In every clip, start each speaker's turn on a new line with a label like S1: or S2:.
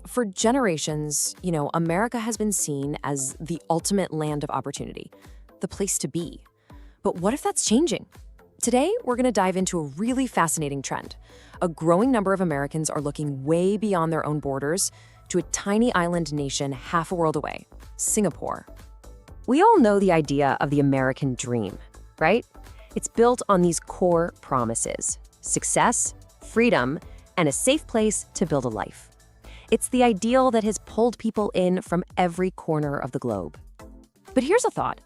S1: For generations, America has been seen as the ultimate land of opportunity, the place to be. But what if that's changing? Today, we're going to dive into a really fascinating trend. A growing number of Americans are looking way beyond their own borders to a tiny island nation half a world away, Singapore. We all know the idea of the American dream, right? It's built on these core promises: success, freedom, and a safe place to build a life. It's the ideal that has pulled people in from every corner of the globe. But here's a thought.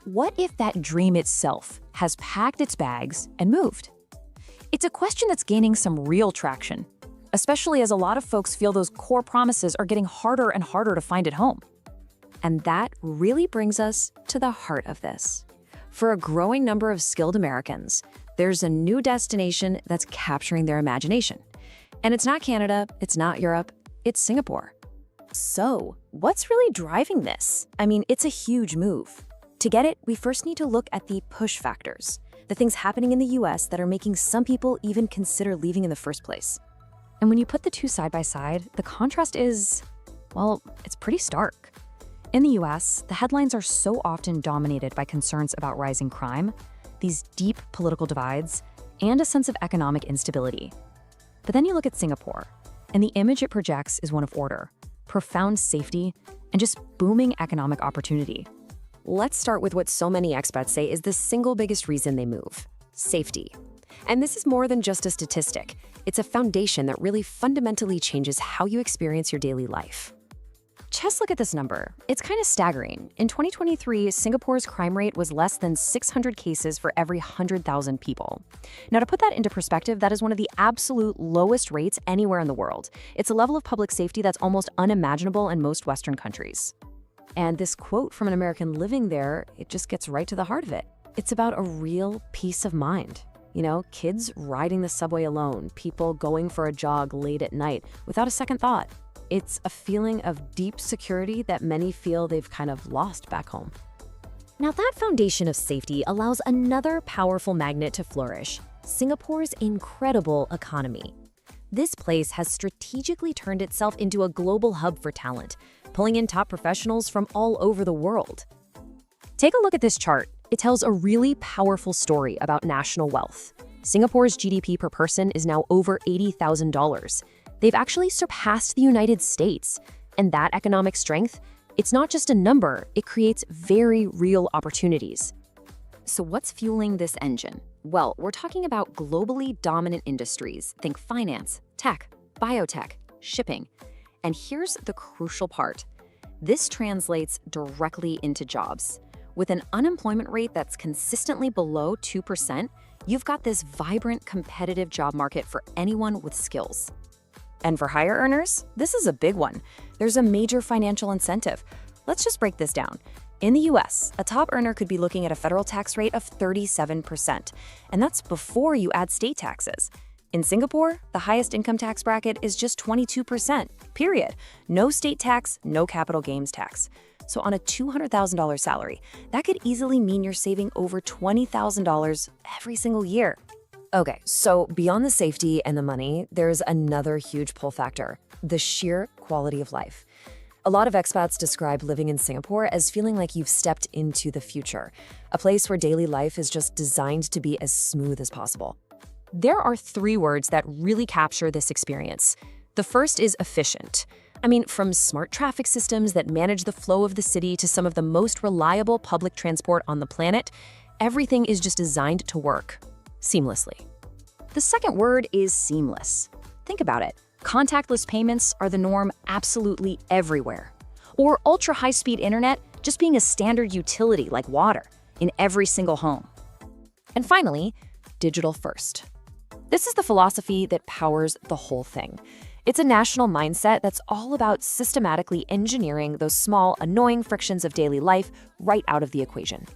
S1: What if that dream itself has packed its bags and moved? It's a question that's gaining some real traction, especially as a lot of folks feel those core promises are getting harder and harder to find at home. And that really brings us to the heart of this. For a growing number of skilled Americans, there's a new destination that's capturing their imagination. And it's not Canada, it's not Europe, it's Singapore. So, what's really driving this? It's a huge move. To get it, we first need to look at the push factors, the things happening in the US that are making some people even consider leaving in the first place. And when you put the two side by side, the contrast is, it's pretty stark. In the US, the headlines are so often dominated by concerns about rising crime, these deep political divides, and a sense of economic instability. But then you look at Singapore, and the image it projects is one of order, profound safety, and just booming economic opportunity. Let's start with what so many expats say is the single biggest reason they move: safety. And this is more than just a statistic. It's a foundation that really fundamentally changes how you experience your daily life. Just look at this number. It's kind of staggering. In 2023, Singapore's crime rate was less than 600 cases for every 100,000 people. Now, to put that into perspective, that is one of the absolute lowest rates anywhere in the world. It's a level of public safety that's almost unimaginable in most Western countries. And this quote from an American living there, it just gets right to the heart of it. It's about a real peace of mind. Kids riding the subway alone, people going for a jog late at night without a second thought. It's a feeling of deep security that many feel they've kind of lost back home. Now, that foundation of safety allows another powerful magnet to flourish: Singapore's incredible economy. This place has strategically turned itself into a global hub for talent, pulling in top professionals from all over the world. Take a look at this chart. It tells a really powerful story about national wealth. Singapore's GDP per person is now over $80,000. They've actually surpassed the United States. And that economic strength, it's not just a number, it creates very real opportunities. So what's fueling this engine? Well, we're talking about globally dominant industries. Think finance, tech, biotech, shipping. And here's the crucial part. This translates directly into jobs. With an unemployment rate that's consistently below 2%, you've got this vibrant, competitive job market for anyone with skills. And for higher earners, this is a big one. There's a major financial incentive. Let's just break this down. In the US, a top earner could be looking at a federal tax rate of 37%, and that's before you add state taxes. In Singapore, the highest income tax bracket is just 22%, period. No state tax, no capital gains tax. So on a $200,000 salary, that could easily mean you're saving over $20,000 every single year. Okay, so beyond the safety and the money, there's another huge pull factor: the sheer quality of life. A lot of expats describe living in Singapore as feeling like you've stepped into the future, a place where daily life is just designed to be as smooth as possible. There are three words that really capture this experience. The first is efficient. From smart traffic systems that manage the flow of the city to some of the most reliable public transport on the planet, everything is just designed to work seamlessly. The second word is seamless. Think about it. Contactless payments are the norm absolutely everywhere. Or ultra-high-speed internet just being a standard utility like water in every single home. And finally, digital first. This is the philosophy that powers the whole thing. It's a national mindset that's all about systematically engineering those small, annoying frictions of daily life right out of the equation.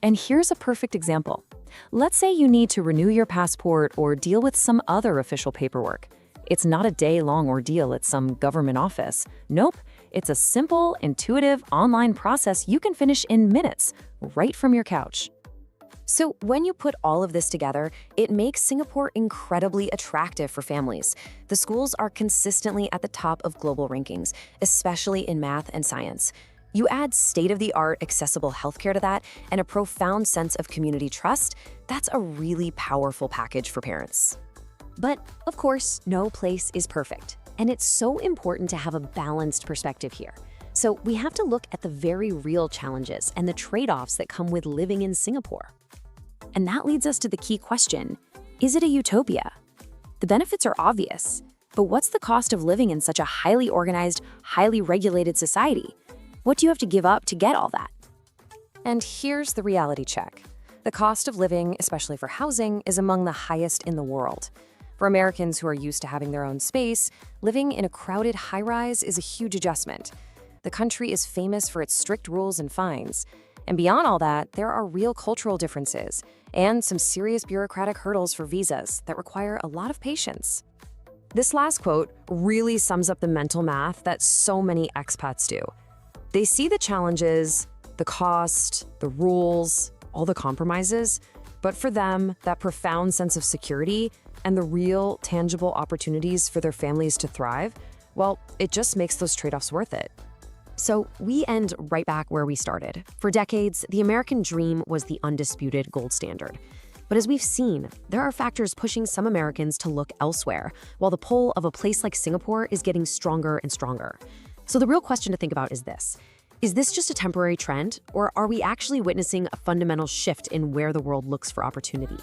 S1: And here's a perfect example. Let's say you need to renew your passport or deal with some other official paperwork. It's not a day-long ordeal at some government office. Nope, it's a simple, intuitive, online process you can finish in minutes, right from your couch. So when you put all of this together, it makes Singapore incredibly attractive for families. The schools are consistently at the top of global rankings, especially in math and science. You add state-of-the-art accessible healthcare to that and a profound sense of community trust, that's a really powerful package for parents. But, of course, no place is perfect, and it's so important to have a balanced perspective here. So we have to look at the very real challenges and the trade-offs that come with living in Singapore. And that leads us to the key question, is it a utopia? The benefits are obvious, but what's the cost of living in such a highly organized, highly regulated society? What do you have to give up to get all that? And here's the reality check. The cost of living, especially for housing, is among the highest in the world. For Americans who are used to having their own space, living in a crowded high-rise is a huge adjustment. The country is famous for its strict rules and fines. And beyond all that, there are real cultural differences and some serious bureaucratic hurdles for visas that require a lot of patience. This last quote really sums up the mental math that so many expats do. They see the challenges, the cost, the rules, all the compromises, but for them, that profound sense of security and the real, tangible opportunities for their families to thrive, well, it just makes those trade-offs worth it. So we end right back where we started. For decades, the American dream was the undisputed gold standard. But as we've seen, there are factors pushing some Americans to look elsewhere, while the pull of a place like Singapore is getting stronger and stronger. So the real question to think about is this. Is this just a temporary trend, or are we actually witnessing a fundamental shift in where the world looks for opportunity?